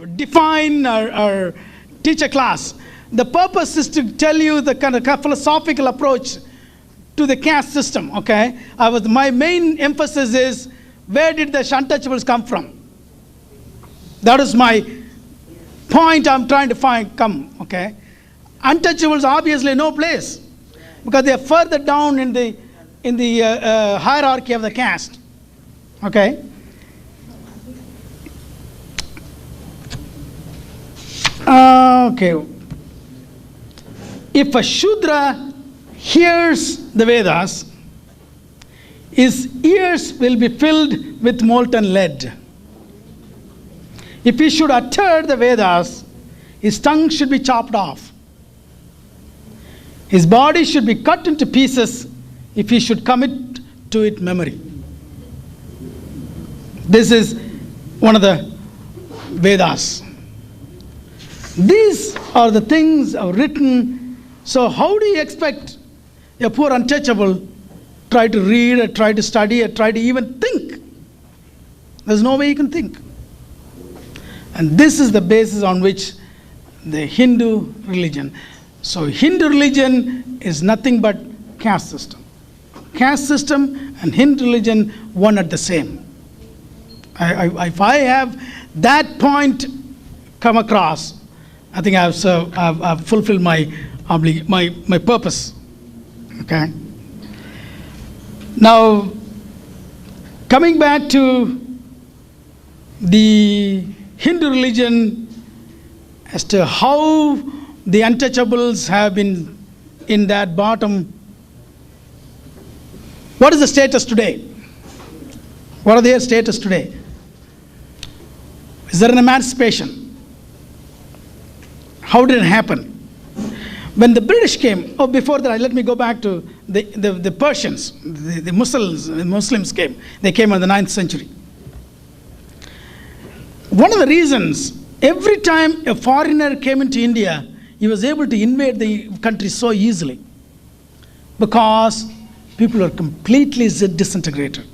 define or teach a class. The purpose is to tell you the kind of philosophical approach to the caste system. Okay, my main emphasis is where did the Untouchables come from? That is my point. I'm trying to come. Okay, Untouchables obviously no place because they are further down in the hierarchy of the caste. Okay. Okay. If a Shudra hears the Vedas, his ears will be filled with molten lead. If he should utter the Vedas, his tongue should be chopped off. His body should be cut into pieces if he should commit to it memory. This is one of the Vedas. These are the things written. So how do you expect a poor untouchable try to read or try to study or try to even think? There's no way you can think. And this is the basis on which the Hindu religion. So Hindu religion is nothing but caste system. Caste system and Hindu religion, one at the same. If I have that point come across, I think I've fulfilled my purpose. Okay. Now, coming back to the Hindu religion as to how the untouchables have been in that bottom. What is the status today? What are their status today? Is there an emancipation? How did it happen? When the British came, before that, let me go back to the Persians, the Muslims came. They came in the 9th century. One of the reasons, every time a foreigner came into India, he was able to invade the country so easily because people are completely disintegrated.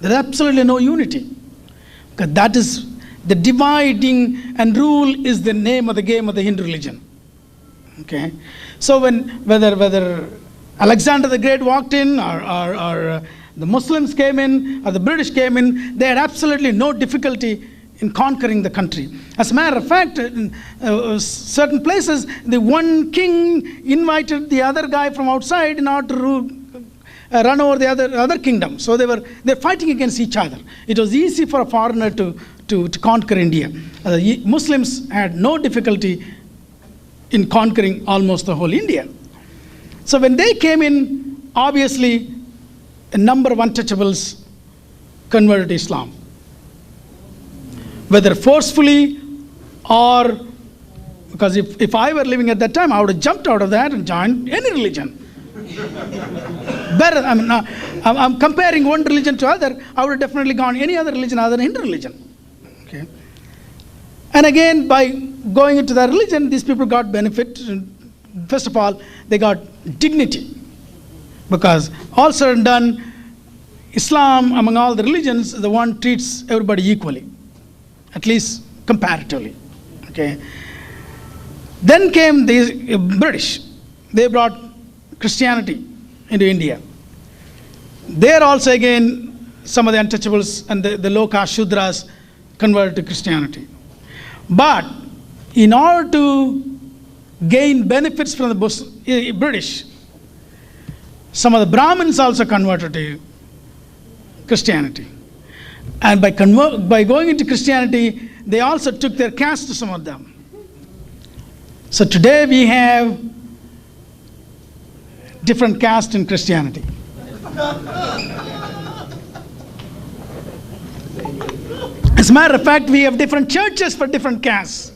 There is absolutely no unity. Because that is the dividing and rule is the name of the game of the Hindu religion. Okay, so whether Alexander the Great walked in or the Muslims came in or the British came in, they had absolutely no difficulty in conquering the country. As a matter of fact, in certain places, the one king invited the other guy from outside in order to run over the other kingdom. So they're fighting against each other. It was easy for a foreigner to conquer India. Muslims had no difficulty in conquering almost the whole India. So when they came in, obviously a number of untouchables converted to Islam. Whether forcefully or because if I were living at that time, I would have jumped out of that and joined any religion. Better, I'm comparing one religion to other. I would have definitely gone any other religion other than Hindu religion. Okay. And again, by going into that religion, these people got benefit. First of all, they got dignity. Because all said and done, Islam, among all the religions, the one treats everybody equally. At least comparatively. Okay. Then came the British. They brought Christianity into India. There also again, some of the untouchables and the low caste Shudras converted to Christianity. But in order to gain benefits from the British, some of the Brahmins also converted to Christianity. And by going into Christianity, they also took their caste to some of them. So today we have different caste in Christianity. As a matter of fact, we have different churches for different castes.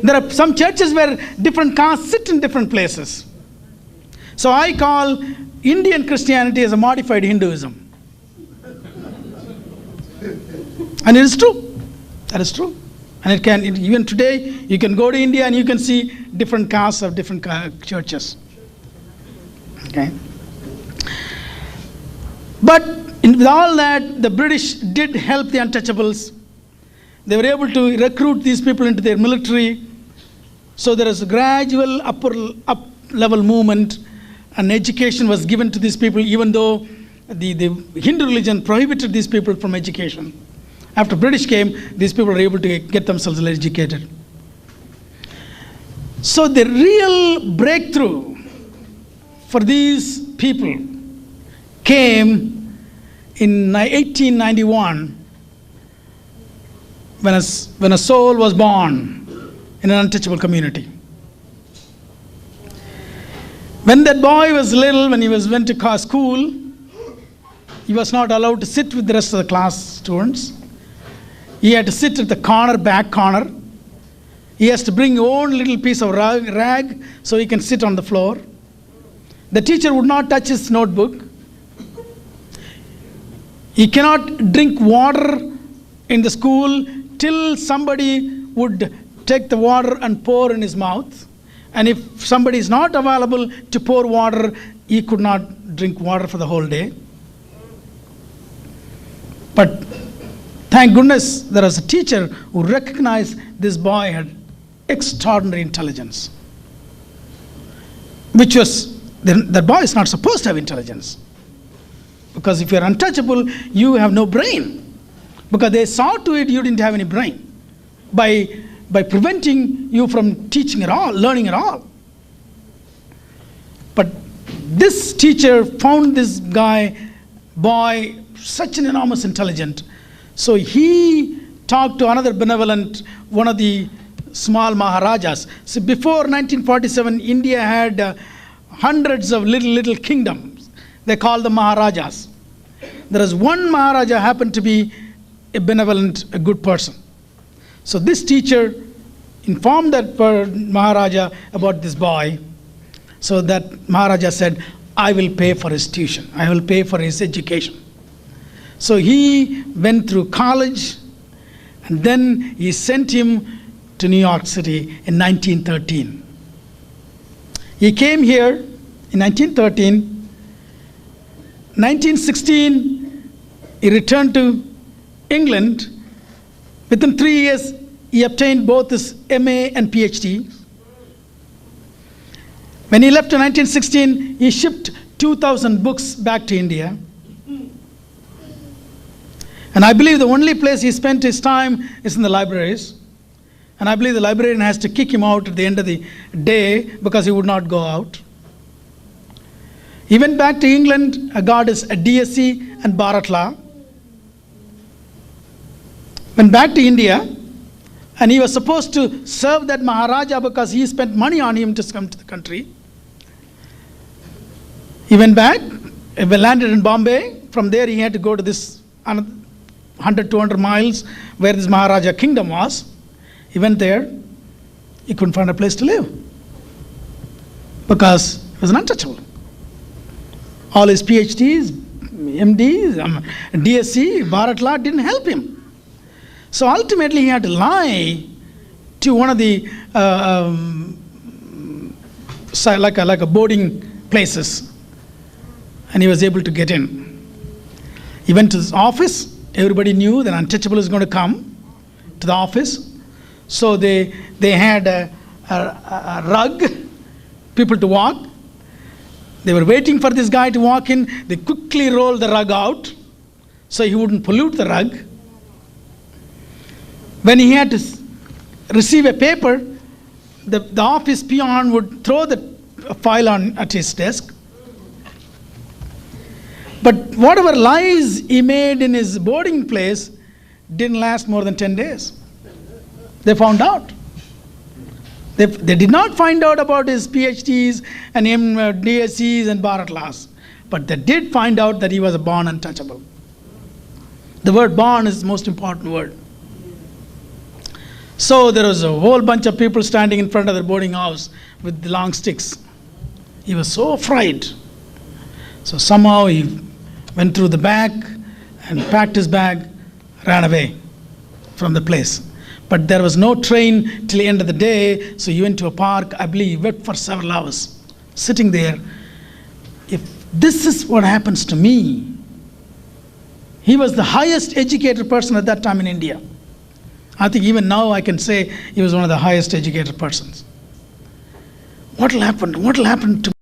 There are some churches where different castes sit in different places. So I call Indian Christianity as a modified Hinduism. And it is true. That is true. And even today, you can go to India and you can see different castes of different churches. Okay. But with all that, the British did help the untouchables They were able to recruit these people into their military. So there is a gradual up-level movement, and education was given to these people, even though the Hindu religion prohibited these people from education. After British came, these people were able to get themselves educated. So the real breakthrough for these people came in 1891 when a soul was born in an untouchable community. When that boy was little, when he went to school, he was not allowed to sit with the rest of the class students. He had to sit at the back corner. He has to bring his own little piece of rag so he can sit on the floor. The teacher would not touch his notebook. He cannot drink water in the school till somebody would take the water and pour in his mouth. And if somebody is not available to pour water, he could not drink water for the whole day. But thank goodness there was a teacher who recognized this boy had extraordinary intelligence. That boy is not supposed to have intelligence. Because if you're untouchable, you have no brain. Because they saw to it you didn't have any brain. By preventing you from teaching at all, learning at all. But this teacher found this boy, such an enormous intelligence. So he talked to another benevolent, one of the small Maharajas. So before 1947, India had hundreds of little kingdoms. They called them Maharajas. There is one Maharaja happened to be a benevolent, a good person. So this teacher informed that Maharaja about this boy. So that Maharaja said, I will pay for his tuition. I will pay for his education. So he went through college, and then he sent him to New York City in 1913. He came here in 1913. 1916, he returned to England. Within 3 years, he obtained both his MA and PhD. When he left in 1916, he shipped 2,000 books back to India. And I believe the only place he spent his time is in the libraries. And I believe the librarian has to kick him out at the end of the day because he would not go out. He went back to England, got his DSc and Bharat Law. Went back to India, and he was supposed to serve that Maharaja because he spent money on him to come to the country. He went back, landed in Bombay. From there he had to go to this 100, 200 miles where this Maharaja kingdom was. He went there. He couldn't find a place to live because he was an untouchable. All his PhDs, MDs, DSc, Bharat Law didn't help him. So ultimately he had to lie to one of the like a boarding places, and he was able to get in. He went to his office. Everybody knew that untouchable is going to come to the office. So they had a rug, people to walk. They were waiting for this guy to walk in. They quickly rolled the rug out so he wouldn't pollute the rug. When he had to receive a paper, the office peon would throw the file at his desk. But whatever lies he made in his boarding place didn't last more than 10 days. They found out. They did not find out about his PhDs and DSCs and Bharat Laws, but they did find out that he was a born untouchable. The word born is the most important word. So there was a whole bunch of people standing in front of the boarding house with the long sticks. He was so afraid. So somehow he went through the back and packed his bag, ran away from the place. But there was no train till the end of the day, so he went to a park. I believe he wept for several hours, sitting there. If this is what happens to me, he was the highest educated person at that time in India. I think even now I can say he was one of the highest educated persons. What will happen? What will happen to